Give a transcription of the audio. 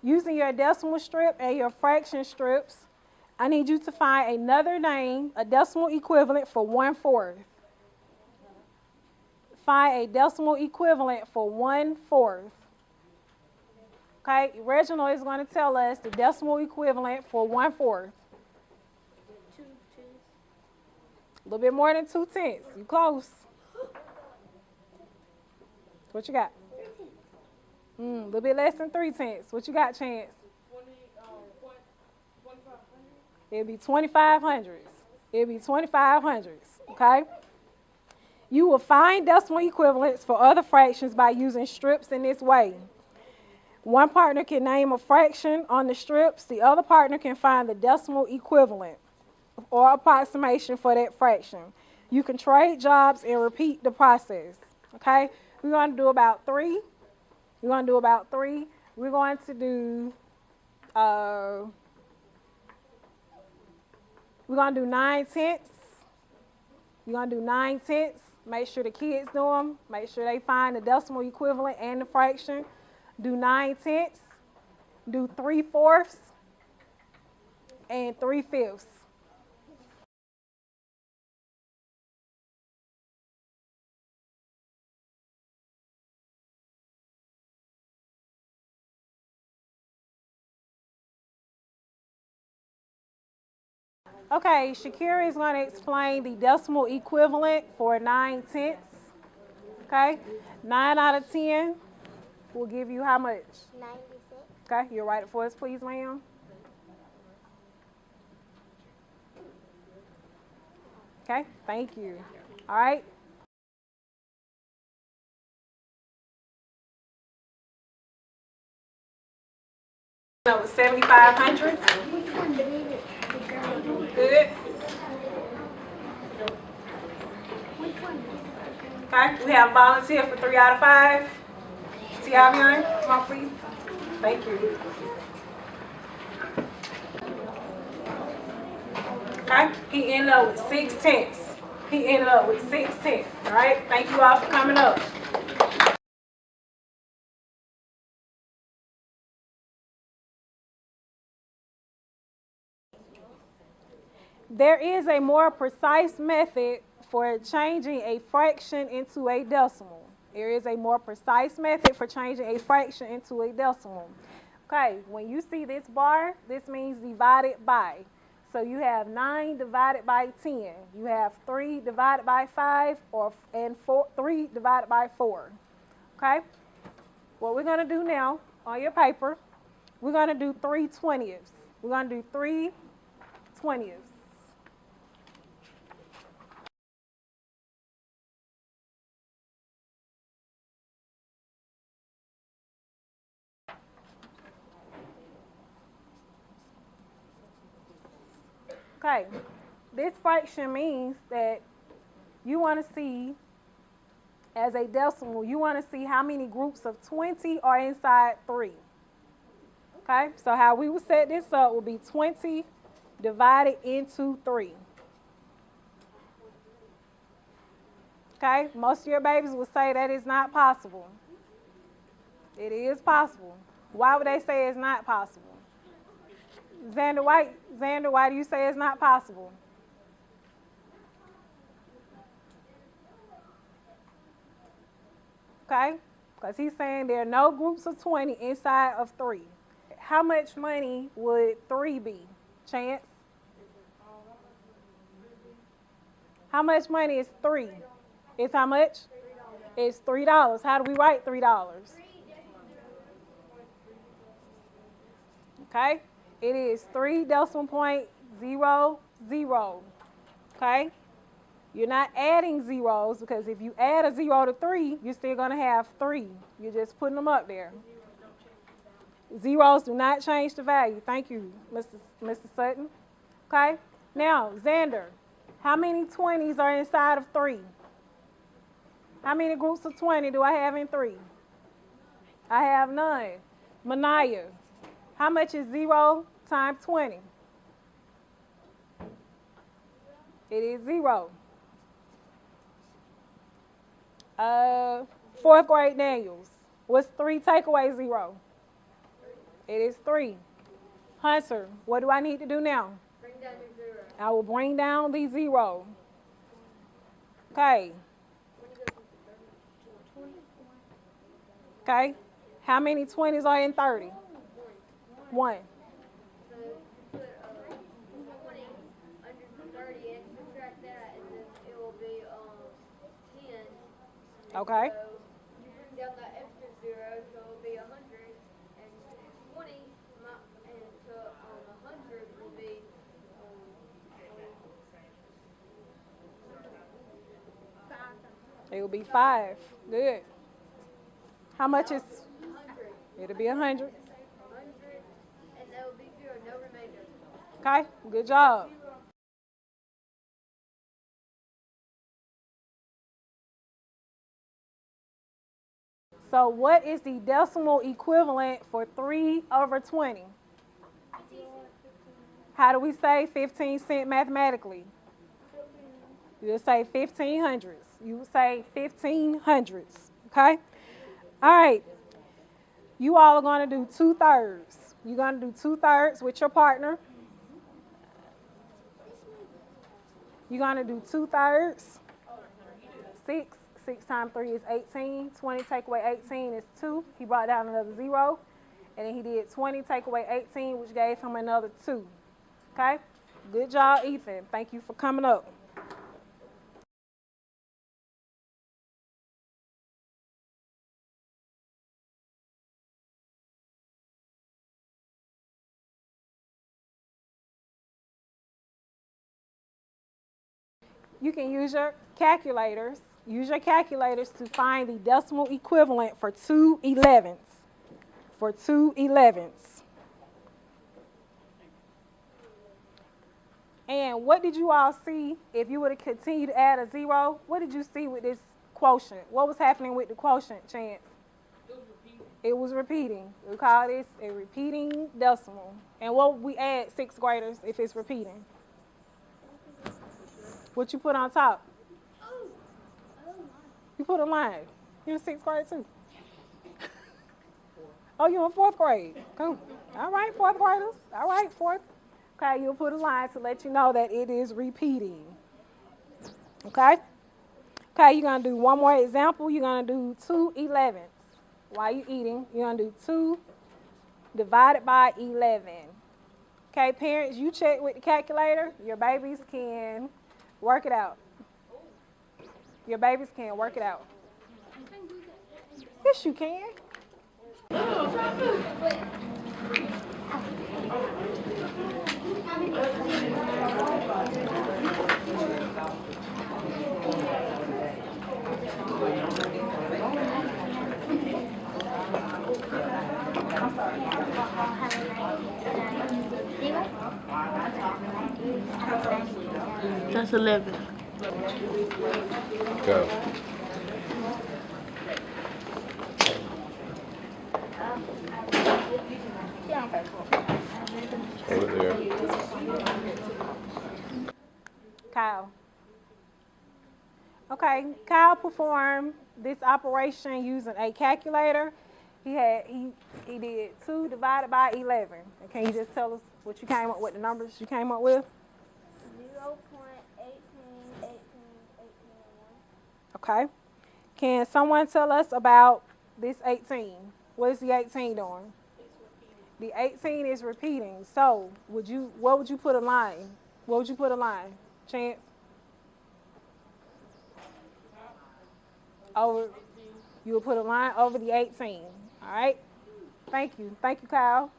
Using your decimal strip and your fraction strips, I need you to find another name, a decimal equivalent for 1/4. Find a decimal equivalent for 1/4. Okay, Reginald is going to tell us the decimal equivalent for 1/4. 2 tenths. A little bit more than 2/10. You close. What you got? 3 tenths. A little bit less than 3/10. What you got, Chance? 2,500. It'll be 2,500s. It'll be 2,500s, okay? You will find decimal equivalents for other fractions by using strips in this way. One partner can name a fraction on the strips. The other partner can find the decimal equivalent or approximation for that fraction. You can trade jobs and repeat the process, okay? We're going to do about 3. We're going to do about 3. We're going to do, we're going to do 9/10. You're going to do 9/10. Make sure the kids do them. Make sure they find the decimal equivalent and the fraction. Do 9/10. Do 3/4 and 3/5. Okay, Shakira is going to explain the decimal equivalent for 9/10. Okay, 9 out of 10 will give you how much? 96. Okay, you'll write it for us, please, ma'am. Okay, thank you. All right. That was 7,500. Good. Okay, we have volunteer for 3 out of 5. Tiavion, come on, please. Thank you. Okay, he ended up with 6/10. He ended up with 6/10. All right, thank you all for coming up. There is a more precise method for changing a fraction into a decimal. There is a more precise method for changing a fraction into a decimal. Okay, when you see this bar, this means divided by. So you have 9 divided by 10. You have 3 divided by 5 and 3 divided by 4. Okay? What we're going to do now on your paper, we're going to do 3/20. We're going to do 3/20. Okay, this fraction means that you want to see, as a decimal, you want to see how many groups of 20 are inside 3. Okay, so how we would set this up would be 20 divided into 3. Okay, most of your babies will say that is not possible. It is possible. Why would they say it's not possible? Xander, why do you say it's not possible? Okay, because he's saying there are no groups of 20 inside of 3. How much money would 3 be? Chance? How much money is 3? It's how much? It's $3. How do we write $3? Okay, it is 3.00. Okay, you're not adding zeros because if you add a 0 to 3, you're still going to have 3. You're just putting them up there. Zeros do not change the value. Thank you, Mr. Sutton. Okay, now, Xander, how many 20s are inside of 3? How many groups of 20 do I have in 3? I have none. Manaya, how much is 0 times 20? It is 0. 4th grade Daniels, what's 3 take away 0? It is 3. Hunter, what do I need to do now? Bring down your 0. I will bring down the 0. Okay. When you go from 30 to 20. Okay. How many 20s are in 30? 1. So you put 20 under the 30 and subtract that, and then it will be 10. Okay. So you bring down that extra 0, so it will be 100, and 20 and to 100 will be It will be 5. Good. How much is? 100. It'll be 100. 100, and that will be 0, no remainder. Okay. Good job. So what is the decimal equivalent for 3/20? How do we say 15 cent mathematically? You would say 1500s. You would say 1500s. Okay? All right. You all are going to do 2/3. You're going to do 2/3 with your partner. You're going to do 2/3. 6. 6 times 3 is 18. 20 take away 18 is 2. He brought down another 0. And then he did 20 take away 18, which gave him another 2. Okay? Good job, Ethan. Thank you for coming up. You can use your calculators. Use your calculators to find the decimal equivalent for 2/11. For 2/11. And what did you all see if you were to continue to add a 0? What did you see with this quotient? What was happening with the quotient, Chance? It was repeating. We call this a repeating decimal. And what would we add, 6th graders, if it's repeating? What you put on top? You put a line. You're in 6th grade too. Oh, you're in 4th grade. Cool. All right, 4th graders. All right, 4th. Okay, you'll put a line to let you know that it is repeating. Okay? Okay, you're going to do one more example. You're going to do 2/11. While you're eating, you're going to do 2 divided by 11. Okay, parents, you check with the calculator. Your babies can work it out. Your babies can work it out. Yes, you can. That's 11. Go. Over there. Kyle. Okay, Kyle performed this operation using a calculator. He did 2 divided by 11. And can you just tell us what you came up with, the numbers you came up with? 0.18, Okay. Can someone tell us about this 18? What is the 18 doing? The 18 is repeating. So what would you put a line? What would you put a line? Chance? Over. You would put a line over the 18. All right. Thank you. Thank you, Kyle.